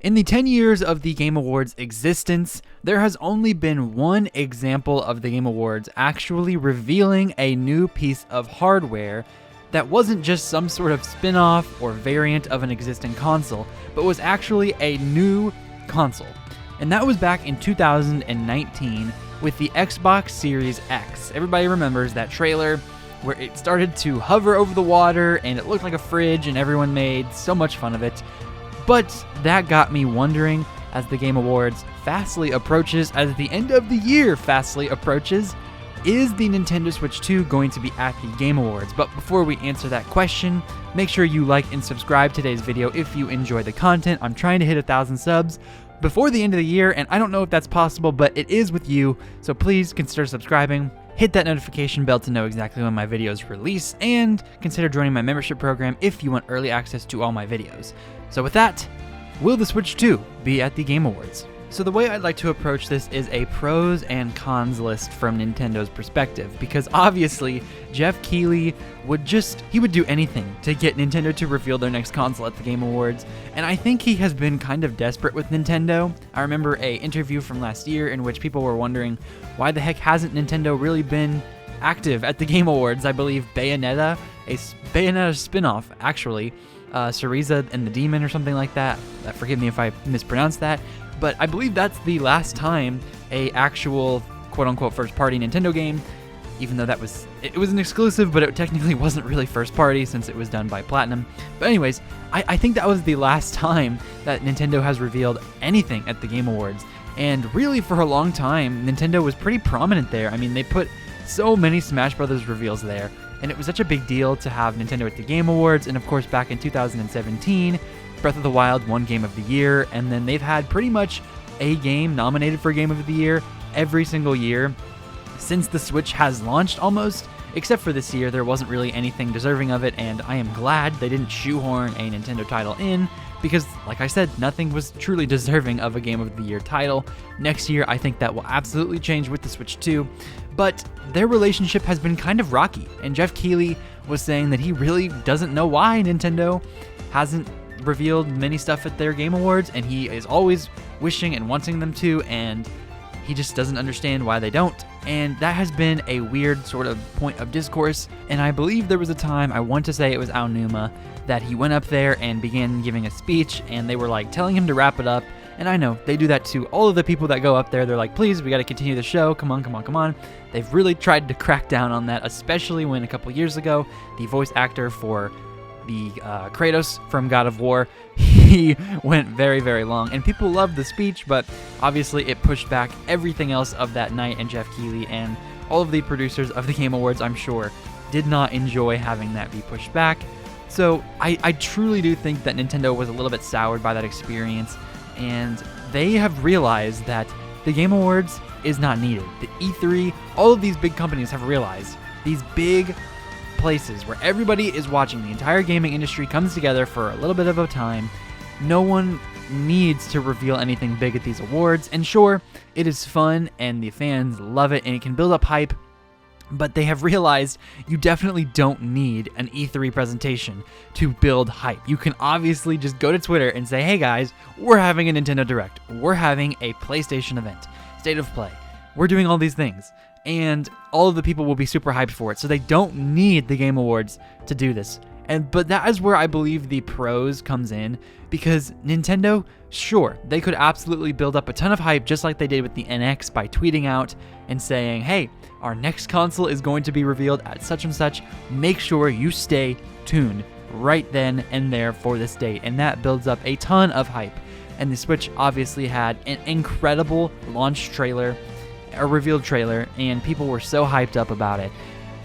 In the 10 years of the Game Awards' existence, there has only been one example of the Game Awards actually revealing a new piece of hardware that wasn't just some sort of spin-off or variant of an existing console, but was actually a new console. And that was back in 2019 with the Xbox Series X. Everybody remembers that trailer where it started to hover over the water and it looked like a fridge and everyone made so much fun of it. But that got me wondering, as the Game Awards fastly approaches, as the end of the year fastly approaches, is the Nintendo Switch 2 going to be at the Game Awards? But before we answer that question, make sure you like and subscribe today's video if you enjoy the content. I'm trying to hit 1,000 subs before the end of the year, and I don't know if that's possible, but it is with you, so please consider subscribing. Hit that notification bell to know exactly when my videos release, and consider joining my membership program if you want early access to all my videos. So with that, will the Switch 2 be at the Game Awards? So the way I'd like to approach this is a pros and cons list from Nintendo's perspective, because obviously Jeff Keighley would do anything to get Nintendo to reveal their next console at the Game Awards, and I think he has been kind of desperate with Nintendo. I remember an interview from last year in which people were wondering why the heck hasn't Nintendo really been active at the Game Awards. I believe Bayonetta, a Bayonetta spin-off actually, Cereza and the Demon or something like that. Forgive me if I mispronounced that, but I believe that's the last time a actual quote-unquote first-party Nintendo game, even though it was an exclusive, but it technically wasn't really first-party since it was done by Platinum. But anyways, I think that was the last time that Nintendo has revealed anything at the Game Awards, and really for a long time, Nintendo was pretty prominent there. I mean, they put so many Smash Brothers reveals there, and it was such a big deal to have Nintendo at the Game Awards, and of course back in 2017, Breath of the Wild won Game of the Year, and then they've had pretty much a game nominated for Game of the Year every single year since the Switch has launched almost, except for this year. There wasn't really anything deserving of it, and I am glad they didn't shoehorn a Nintendo title in, because like I said, nothing was truly deserving of a Game of the Year title. Next year, I think that will absolutely change with the Switch 2, but their relationship has been kind of rocky, and Jeff Keighley was saying that he really doesn't know why Nintendo hasn't revealed many stuff at their Game Awards, and he is always wishing and wanting them to, and he just doesn't understand why they don't. And that has been a weird sort of point of discourse, and I believe there was a time, I want to say it was Aonuma, that he went up there and began giving a speech, and they were like telling him to wrap it up. And I know they do that to all of the people that go up there. They're like, please, we got to continue the show. Come on. They've really tried to crack down on that, especially when a couple years ago, the voice actor for the Kratos from God of War, he went very, very long, and people loved the speech, but obviously it pushed back everything else of that night, and Jeff Keighley and all of the producers of the Game Awards, I'm sure, did not enjoy having that be pushed back. So I truly do think that Nintendo was a little bit soured by that experience, and they have realized that the Game Awards is not needed. The E3, all of these big companies have realized these big places where everybody is watching, the entire gaming industry comes together for a little bit of a time. No one needs to reveal anything big at these awards, and sure, it is fun and the fans love it and it can build up hype, but they have realized you definitely don't need an E3 presentation to build hype. You can obviously just go to Twitter and say, hey guys, we're having a Nintendo Direct, we're having a PlayStation event, State of Play, we're doing all these things, and all of the people will be super hyped for it, so they don't need the Game Awards to do this. But that is where I believe the pros comes in, because Nintendo, sure, they could absolutely build up a ton of hype just like they did with the NX by tweeting out and saying, hey, our next console is going to be revealed at such and such, make sure you stay tuned right then and there for this date, and that builds up a ton of hype. And the Switch obviously had an incredible launch trailer, a revealed trailer, and people were so hyped up about it.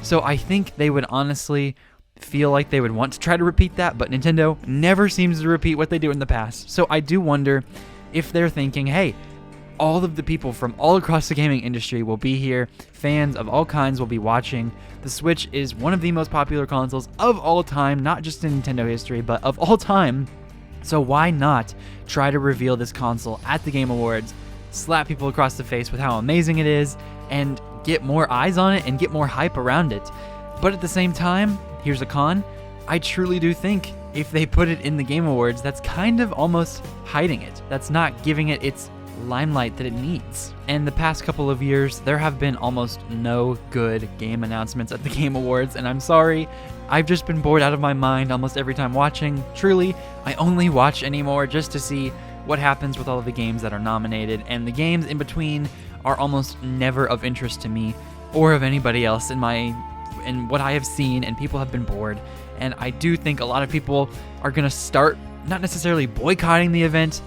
So I think they would honestly feel like they would want to try to repeat that, but Nintendo never seems to repeat what they do in the past. So I do wonder if they're thinking, hey, all of the people from all across the gaming industry will be here, fans of all kinds will be watching. The Switch is one of the most popular consoles of all time, not just in Nintendo history, but of all time. So why not try to reveal this console at the Game Awards, slap people across the face with how amazing it is, and get more eyes on it and get more hype around it. But at the same time, here's a con, I truly do think if they put it in the Game Awards, that's kind of almost hiding it. That's not giving it its limelight that it needs. And the past couple of years, there have been almost no good game announcements at the Game Awards, and I'm sorry, I've just been bored out of my mind almost every time watching. Truly, I only watch anymore just to see what happens with all of the games that are nominated, and the games in between are almost never of interest to me or of anybody else in what I have seen, and people have been bored. And I do think a lot of people are going to start not necessarily boycotting the event,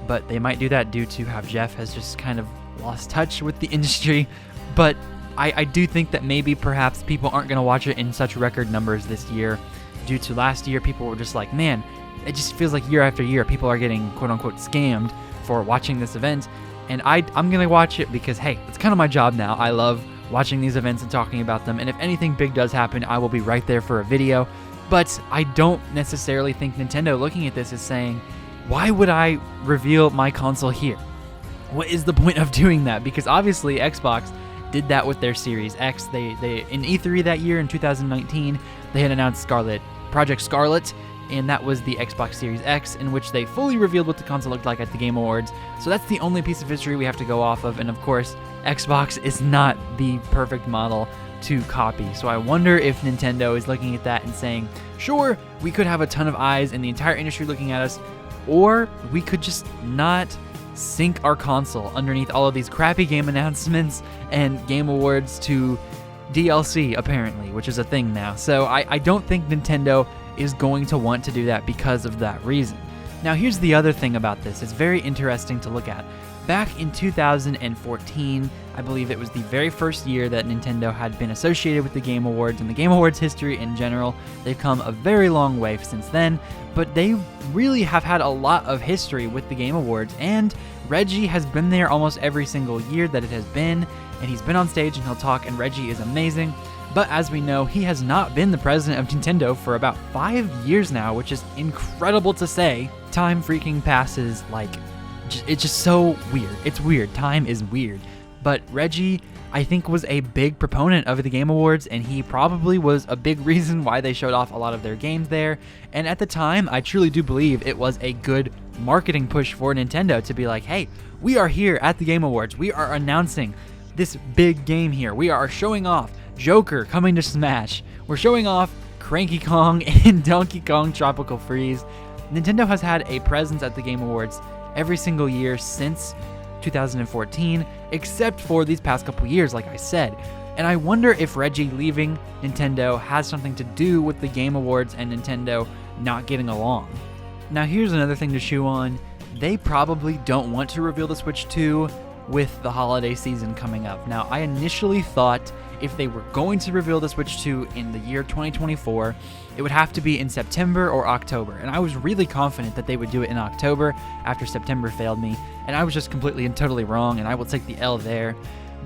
but they might do that due to how Jeff has just kind of lost touch with the industry. But I do think that maybe perhaps people aren't going to watch it in such record numbers this year due to last year. People were just like, man, it just feels like year after year people are getting quote-unquote scammed for watching this event. And I'm going to watch it because, hey, it's kind of my job now. I love watching these events and talking about them. And if anything big does happen, I will be right there for a video. But I don't necessarily think Nintendo looking at this is saying, why would I reveal my console here? What is the point of doing that? Because obviously Xbox did that with their Series X. They in E3 that year in 2019, they had announced Project Scarlet, and that was the Xbox Series X, in which they fully revealed what the console looked like at the Game Awards. So that's the only piece of history we have to go off of, and of course, Xbox is not the perfect model to copy. So I wonder if Nintendo is looking at that and saying, sure, we could have a ton of eyes in the entire industry looking at us, or we could just not sink our console underneath all of these crappy game announcements and Game Awards to DLC, apparently, which is a thing now. So I don't think Nintendo is going to want to do that because of that reason. Now, here's the other thing about this. It's very interesting to look at. Back in 2014, I believe it was the very first year that Nintendo had been associated with the Game Awards and the Game Awards history in general. They've come a very long way since then, but they really have had a lot of history with the Game Awards, and Reggie has been there almost every single year that it has been, and he's been on stage and he'll talk, and Reggie is amazing. But as we know, he has not been the president of Nintendo for about 5 years now, which is incredible to say. Time freaking passes like... It's just so weird. It's weird. Time is weird. But Reggie, I think, was a big proponent of the Game Awards, and he probably was a big reason why they showed off a lot of their games there. And at the time, I truly do believe it was a good marketing push for Nintendo to be like, hey, we are here at the Game Awards. We are announcing this big game here. We are showing off Joker coming to Smash. We're showing off Cranky Kong and Donkey Kong Tropical Freeze. Nintendo has had a presence at the Game Awards every single year since 2014, except for these past couple years, like I said. And I wonder if Reggie leaving Nintendo has something to do with the Game Awards and Nintendo not getting along. Now, here's another thing to chew on. They probably don't want to reveal the Switch 2 with the holiday season coming up. Now, I initially thought if they were going to reveal the Switch 2 in the year 2024, it would have to be in September or October. And I was really confident that they would do it in October after September failed me. And I was just completely and totally wrong, and I will take the L there.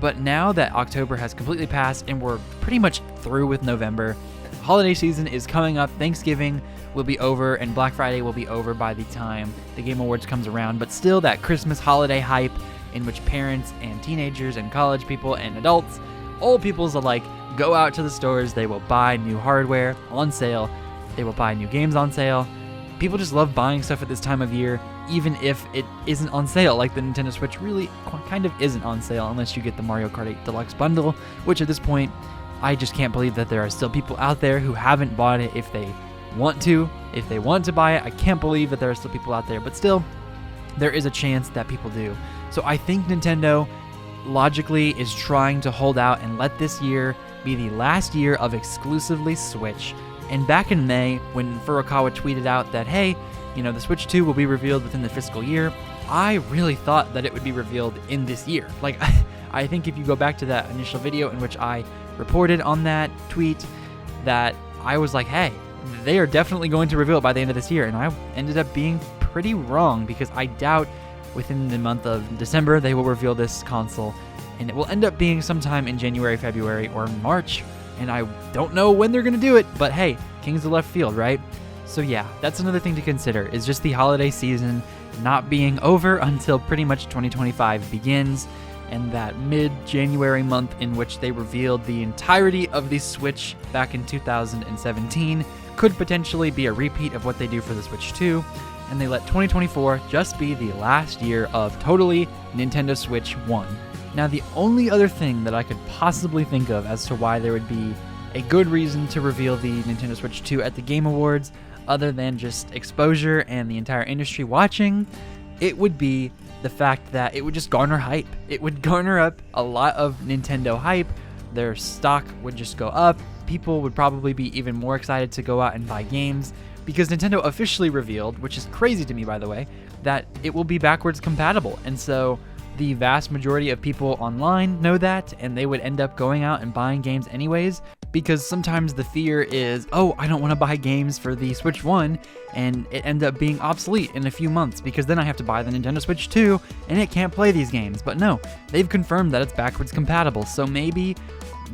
But now that October has completely passed and we're pretty much through with November, holiday season is coming up. Thanksgiving will be over and Black Friday will be over by the time the Game Awards comes around. But still, that Christmas holiday hype in which parents and teenagers and college people and adults, all peoples alike, go out to the stores. They will buy new hardware on sale. They will buy new games on sale. People just love buying stuff at this time of year, even if it isn't on sale, like the Nintendo Switch really kind of isn't on sale unless you get the Mario Kart 8 Deluxe Bundle, which at this point, I just can't believe that there are still people out there who haven't bought it if they want to. If they want to buy it, I can't believe that there are still people out there, but still, there is a chance that people do. So I think Nintendo logically is trying to hold out and let this year be the last year of exclusively Switch. And back in May, when Furukawa tweeted out that, hey, the Switch 2 will be revealed within the fiscal year, I really thought that it would be revealed in this year. Like, I think if you go back to that initial video in which I reported on that tweet, that I was like, hey, they are definitely going to reveal it by the end of this year. And I ended up being pretty wrong, because I doubt within the month of December they will reveal this console. And it will end up being sometime in January, February, or March. And I don't know when they're going to do it, but hey, kings of left field, right? So yeah, that's another thing to consider, is just the holiday season not being over until pretty much 2025 begins. and that mid-January month in which they revealed the entirety of the Switch back in 2017 could potentially be a repeat of what they do for the Switch 2, and they let 2024 just be the last year of totally Nintendo Switch 1. Now, the only other thing that I could possibly think of as to why there would be a good reason to reveal the Nintendo Switch 2 at the Game Awards, other than just exposure and the entire industry watching, it would be the fact that it would just garner hype. It would garner up a lot of Nintendo hype. Their stock would just go up. People would probably be even more excited to go out and buy games, because Nintendo officially revealed, which is crazy to me by the way, that it will be backwards compatible. And so the vast majority of people online know that, and they would end up going out and buying games anyways, because sometimes the fear is, oh, I don't want to buy games for the Switch 1, and it ends up being obsolete in a few months, because then I have to buy the Nintendo Switch 2, and it can't play these games. But no, they've confirmed that it's backwards compatible, so maybe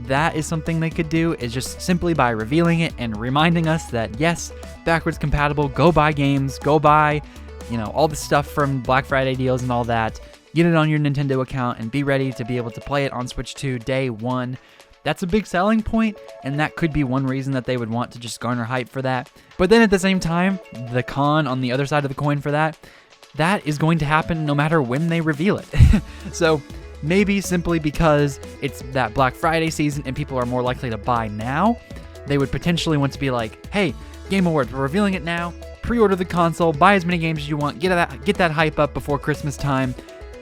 that is something they could do, is just simply by revealing it and reminding us that, yes, backwards compatible, go buy games, go buy, all the stuff from Black Friday deals and all that, get it on your Nintendo account, and be ready to be able to play it on Switch 2 day one. That's a big selling point, and that could be one reason that they would want to just garner hype for that. But then at the same time, the con on the other side of the coin for that is going to happen no matter when they reveal it. So maybe simply because it's that Black Friday season and people are more likely to buy now, they would potentially want to be like, hey, Game Awards, we're revealing it now, pre-order the console, buy as many games as you want, get that hype up before Christmas time.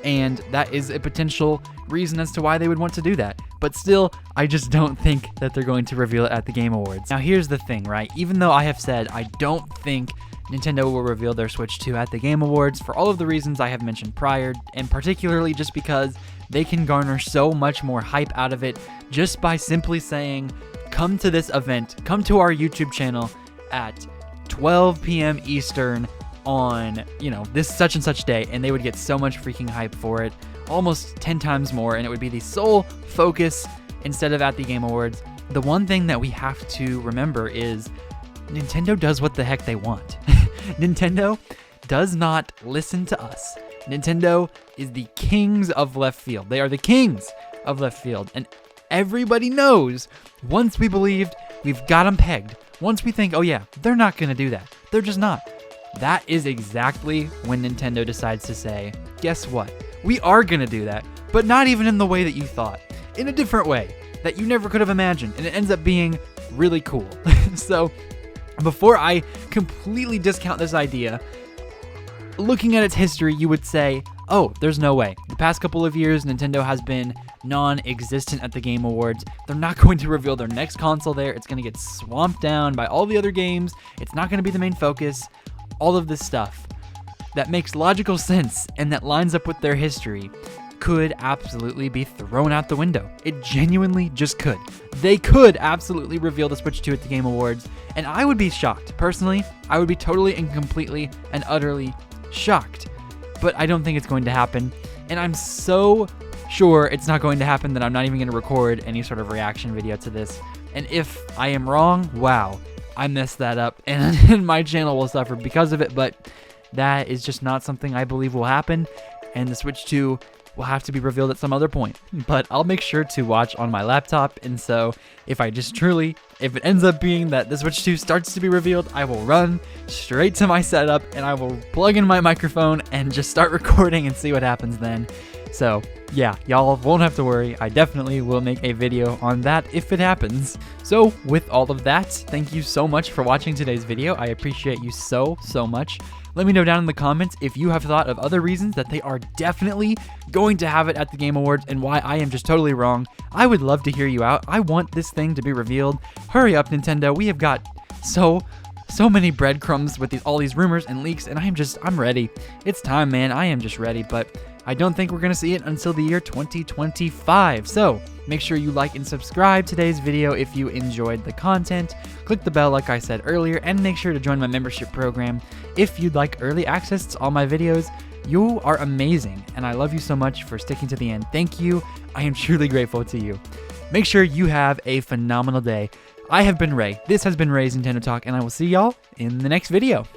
And that is a potential reason as to why they would want to do that. But still, I just don't think that they're going to reveal it at the Game Awards. Now, here's the thing, right? Even though I have said I don't think Nintendo will reveal their Switch 2 at the Game Awards for all of the reasons I have mentioned prior, and particularly just because they can garner so much more hype out of it just by simply saying, come to this event, come to our YouTube channel at 12 p.m. Eastern on, this such and such day, and they would get so much freaking hype for it, almost 10 times more, and it would be the sole focus instead of at the Game Awards. The one thing that we have to remember is Nintendo does what the heck they want. Nintendo does not listen to us. Nintendo is the kings of left field. They are the kings of left field, and everybody knows once we believed, we've got them pegged. Once we think, oh yeah, they're not going to do that. They're just not. That is exactly when Nintendo decides to say, guess what? We are going to do that, but not even in the way that you thought. In a different way that you never could have imagined, and it ends up being really cool. So, before I completely discount this idea, looking at its history, you would say, oh, there's no way. The past couple of years, Nintendo has been non-existent at the Game Awards. They're not going to reveal their next console there. It's going to get swamped down by all the other games. It's not going to be the main focus. All of this stuff that makes logical sense and that lines up with their history could absolutely be thrown out the window. It genuinely just could. They could absolutely reveal the Switch 2 at the Game Awards, and I would be shocked. Personally, I would be totally and completely and utterly shocked. But I don't think it's going to happen, and I'm so sure it's not going to happen that I'm not even going to record any sort of reaction video to this. And if I am wrong, wow, I messed that up, and my channel will suffer because of it, but that is just not something I believe will happen, and the Switch 2 will have to be revealed at some other point. But I'll make sure to watch on my laptop, and so if it ends up being that the Switch 2 starts to be revealed, I will run straight to my setup, and I will plug in my microphone and just start recording and see what happens then. So yeah, y'all won't have to worry. I definitely will make a video on that if it happens. So with all of that, thank you so much for watching today's video. I appreciate you so much. Let me know down in the comments if you have thought of other reasons that they are definitely going to have it at the Game Awards and why I am just totally wrong. I would love to hear you out. I want this thing to be revealed. Hurry up, Nintendo. We have got so many breadcrumbs with all these rumors and leaks, and I'm ready. It's time, man. I am just ready, but I don't think we're going to see it until the year 2025. So make sure you like and subscribe today's video if you enjoyed the content. Click the bell like I said earlier, and make sure to join my membership program if you'd like early access to all my videos. You are amazing, and I love you so much for sticking to the end. Thank you. I am truly grateful to you. Make sure you have a phenomenal day. I have been Ray. This has been Ray's Nintendo Talk, and I will see y'all in the next video.